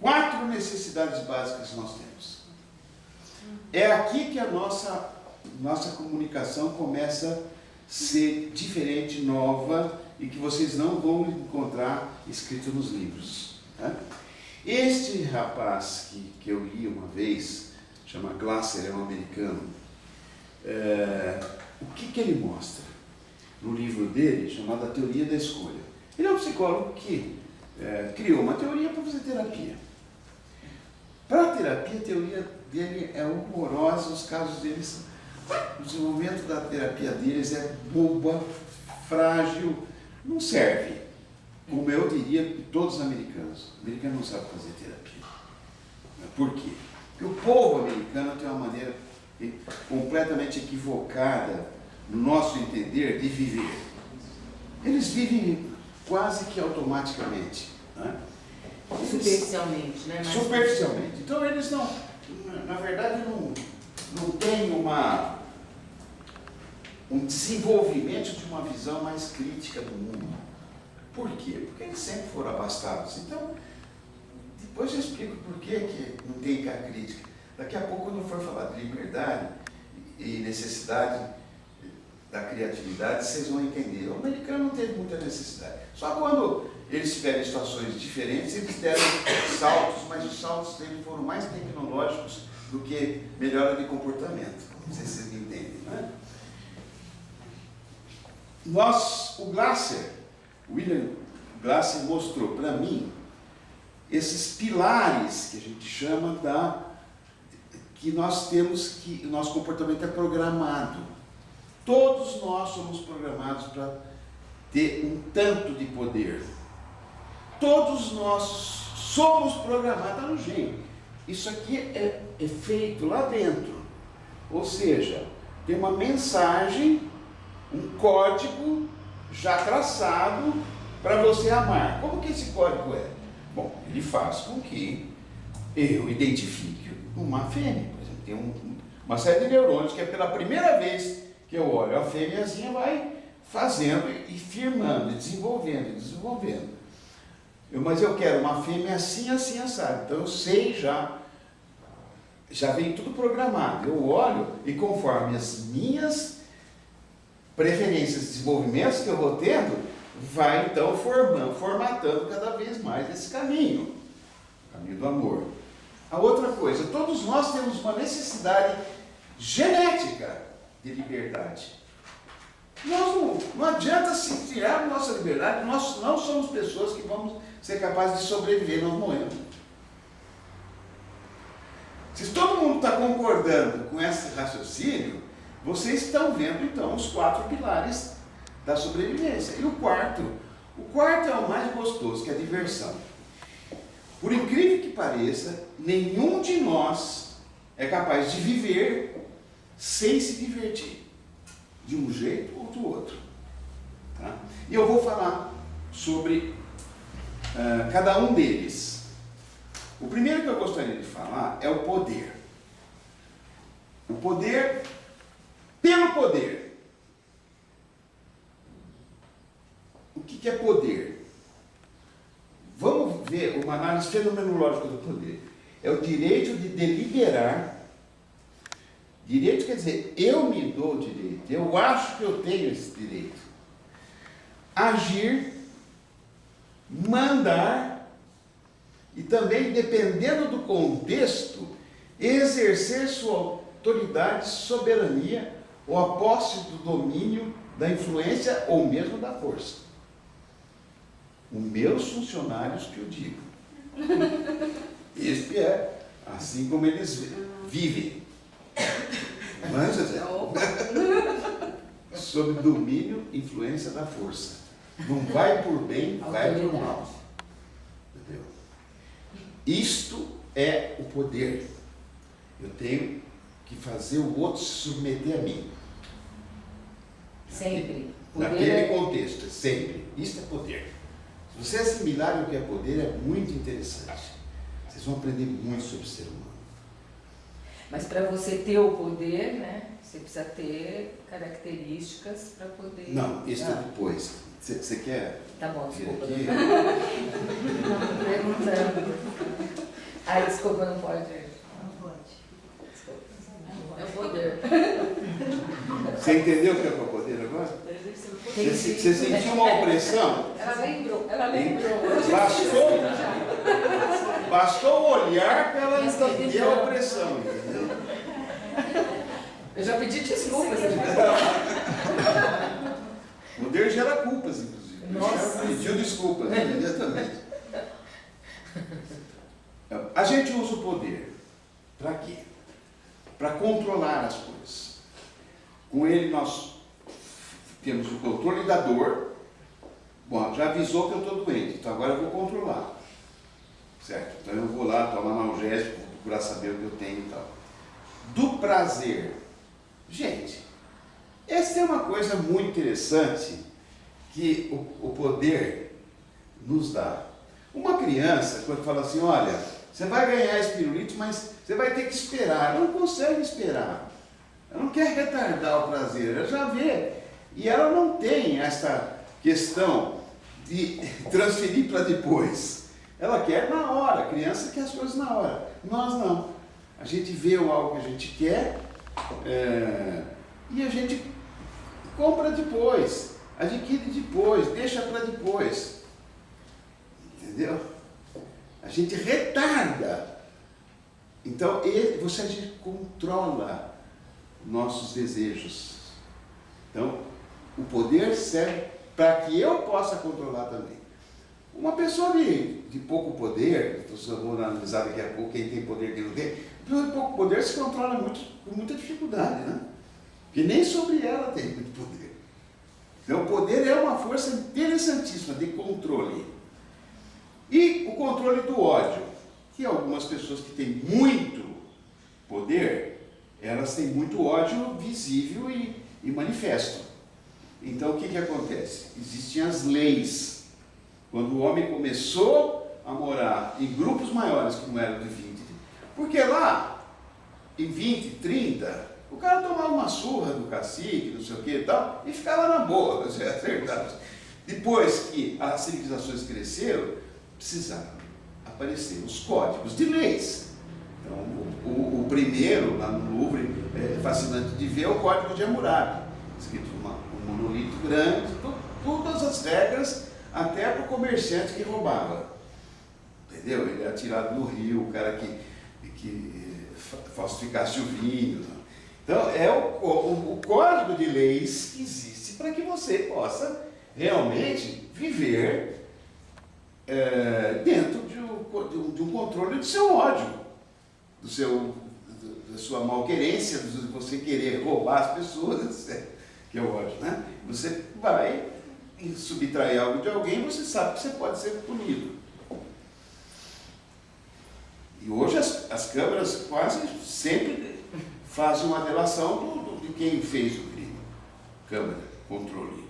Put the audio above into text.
4 necessidades básicas que nós temos. É aqui que a nossa comunicação começa a ser diferente, nova, e que vocês não vão encontrar escrito nos livros. Tá? Este rapaz que eu li uma vez, chama Glasser, é um americano, o que ele mostra no livro dele, chamado A Teoria da Escolha? Ele é um psicólogo que criou uma teoria para fazer terapia. Para a terapia, a teoria dele é horrorosa, os casos deles, o desenvolvimento da terapia deles é boba, frágil, não serve. Como eu diria, todos os americanos. O americano não sabe fazer terapia. Por quê? Porque o povo americano tem uma maneira completamente equivocada, no nosso entender, de viver. Eles vivem quase que automaticamente. Né? Superficialmente, né? Superficialmente. Então eles não, na verdade, não têm um desenvolvimento de uma visão mais crítica do mundo. Por quê? Porque eles sempre foram abastados. Então, depois eu explico por que não tem a crítica. Daqui a pouco, quando eu for falar de liberdade e necessidade da criatividade, vocês vão entender. O americano não teve muita necessidade. Só quando eles tiveram situações diferentes, eles deram saltos, mas os saltos deles foram mais tecnológicos do que melhora de comportamento. Não sei se vocês me entendem, né? O Glasser, William Glasser, mostrou para mim esses pilares que a gente chama que nós temos, que o nosso comportamento é programado. Todos nós somos programados para ter um tanto de poder. Todos nós somos programados no gene. Isso aqui é feito lá dentro. Ou seja, tem uma mensagem, um código já traçado para você amar. Como que esse código é? Bom, ele faz com que eu identifique uma fêmea. Por exemplo, tem uma série de neurônios que é pela primeira vez que eu olho a fêmeazinha, vai fazendo e firmando, e desenvolvendo. Mas eu quero uma fêmea assim, assim, assado. Então eu sei já vem tudo programado. Eu olho e conforme as minhas preferências, desenvolvimentos que eu vou tendo, vai então formatando cada vez mais esse caminho, o caminho do amor. A outra coisa, todos nós temos uma necessidade genética de liberdade. Não adianta se tirar nossa liberdade, nós não somos pessoas que vamos ser capazes de sobreviver, nós morremos. Se todo mundo está concordando com esse raciocínio, vocês estão vendo então os 4 pilares da sobrevivência. E o quarto é o mais gostoso, que é a diversão. Por incrível que pareça, nenhum de nós é capaz de viver sem se divertir, de um jeito ou do outro. Tá? E eu vou falar sobre cada um deles. O primeiro que eu gostaria de falar é o poder. O poder pelo poder. O que é poder? Vamos ver uma análise fenomenológica do poder. É o direito de deliberar. Direito quer dizer, eu me dou o direito, eu acho que eu tenho esse direito. Agir, mandar e também, dependendo do contexto, exercer sua autoridade, soberania ou a posse do domínio, da influência ou mesmo da força. Os meus funcionários que eu digo. Este é assim como eles vivem. Mas, sob domínio, influência da força. Não vai por bem, vai por mal. Entendeu? Isto é o poder. Eu tenho que fazer o outro se submeter a mim. Sempre. Naquele contexto, sempre. Isto é poder. Se você assimilar o que é poder, é muito interessante. Vocês vão aprender muito sobre o ser humano. Mas para você ter o poder, né, você precisa ter características para poder... Não, isso é depois. Você quer Tá bom, vir desculpa. aqui? Não, tô perguntando. Ah, desculpa, não pode. Não pode. Desculpa. É o poder. Você entendeu o que é o poder agora? Você sentiu uma opressão? Ela lembrou. Ela lembrou. Bastou olhar para ela entender a opressão, entendeu? Eu já pedi desculpas. Poder gera culpas, inclusive. Nossa. Pediu desculpas, imediatamente. A gente usa o poder para quê? Para controlar as coisas. Com ele nós temos o controle da dor. Bom, já avisou que eu estou doente, então agora eu vou controlar. Certo? Então eu vou lá tomar analgésico, vou procurar saber o que eu tenho e tal. Do prazer. Gente, essa é uma coisa muito interessante que o poder nos dá. Uma criança, quando fala assim, olha, você vai ganhar esse pirulito, mas você vai ter que esperar. Ela não consegue esperar. Ela não quer retardar o prazer, ela já vê. E ela não tem essa questão de transferir para depois. Ela quer na hora, a criança quer as coisas na hora. Nós não. A gente vê algo que a gente quer e a gente compra depois, adquire depois, deixa para depois. Entendeu? A gente retarda. Então, a gente controla nossos desejos. Então, o poder serve para que eu possa controlar também. Uma pessoa de pouco poder, vamos analisar daqui a pouco quem tem poder e quem não tem, pessoa de pouco poder se controla com muita dificuldade, né? Porque nem sobre ela tem muito poder. Então, o poder é uma força interessantíssima de controle. E o controle do ódio, que algumas pessoas que têm muito poder, elas têm muito ódio visível e manifesto. Então, o que acontece? Existem as leis. Quando o homem começou a morar em grupos maiores, como era de 20, porque lá, em 20, 30, o cara tomava uma surra do cacique, não sei o que e tal, e ficava na boa, é verdade. Depois que as civilizações cresceram, precisaram aparecer os códigos de leis. Então, o primeiro, lá no Louvre, é fascinante de ver, é o Código de Hammurabi, escrito um monolito grande, todas as regras, até para o comerciante que roubava. Entendeu? Ele era tirado no rio, o cara que falsificasse o vinho. Então, é o código de leis que existe para que você possa realmente viver dentro de um controle do seu ódio, da sua malquerência, de você querer roubar as pessoas, que é o ódio, né? Você vai subtrair algo de alguém, você sabe que você pode ser punido. E hoje as câmeras quase sempre fazem uma relação de quem fez o crime. Câmera, controle.